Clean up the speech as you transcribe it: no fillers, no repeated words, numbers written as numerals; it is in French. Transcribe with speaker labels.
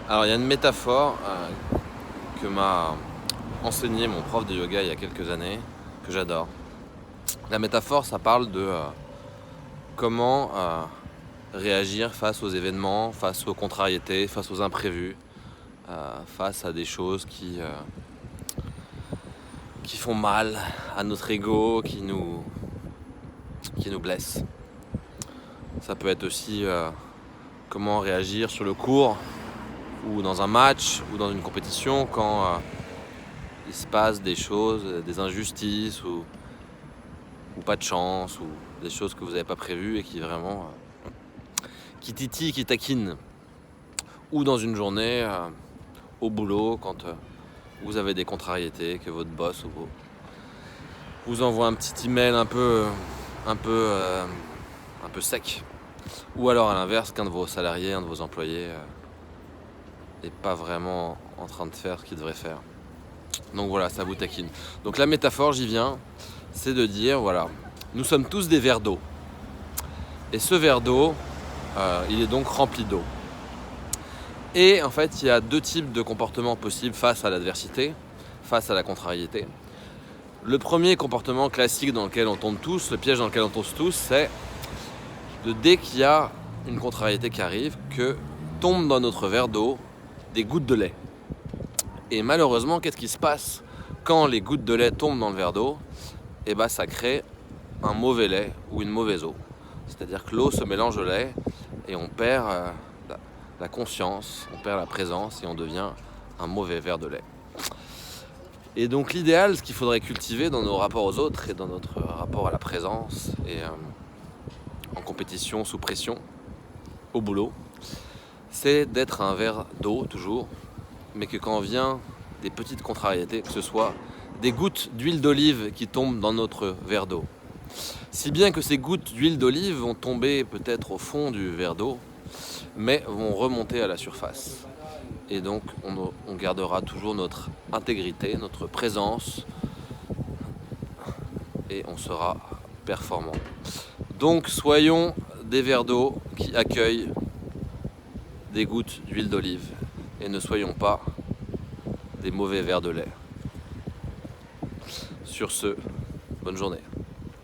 Speaker 1: Alors il y a une métaphore que m'a enseigné mon prof de yoga il y a quelques années, que j'adore. La métaphore, ça parle de comment réagir face aux événements, face aux contrariétés, face aux imprévus, face à des choses qui font mal à notre ego, qui nous blessent. Ça peut être aussi comment réagir sur le court, ou dans un match, ou dans une compétition, quand il se passe des choses, des injustices, ou pas de chance, ou des choses que vous n'avez pas prévues et qui vraiment qui titillent, qui taquinent. Ou dans une journée, au boulot, quand vous avez des contrariétés, que votre boss vous envoie un petit email un peu sec. Ou alors à l'inverse, qu'un de vos salariés, un de vos employés n'est pas vraiment en train de faire ce qu'il devrait faire. Donc voilà, ça vous taquine. Donc la métaphore, j'y viens, c'est de dire, voilà, nous sommes tous des verres d'eau. Et ce verre d'eau, il est donc rempli d'eau. Et en fait, il y a deux types de comportements possibles face à l'adversité, face à la contrariété. Le premier comportement classique dans lequel on tombe tous, le piège dans lequel on tombe tous, c'est de dès qu'il y a une contrariété qui arrive, que tombent dans notre verre d'eau des gouttes de lait. Et malheureusement, qu'est-ce qui se passe quand les gouttes de lait tombent dans le verre d'eau ? Et bah, ça crée un mauvais lait ou une mauvaise eau. C'est-à-dire que l'eau se mélange au lait et on perd la conscience, on perd la présence et on devient un mauvais verre de lait. Et donc l'idéal, ce qu'il faudrait cultiver dans nos rapports aux autres et dans notre rapport à la présence et en compétition, sous pression, au boulot, c'est d'être un verre d'eau toujours, mais que quand vient des petites contrariétés, que ce soit des gouttes d'huile d'olive qui tombent dans notre verre d'eau. Si bien que ces gouttes d'huile d'olive vont tomber peut-être au fond du verre d'eau, mais vont remonter à la surface. Et donc on gardera toujours notre intégrité, notre présence, et on sera performant. Donc soyons des verres d'eau qui accueillent des gouttes d'huile d'olive, et ne soyons pas des mauvais verres de lait. Sur ce, bonne journée.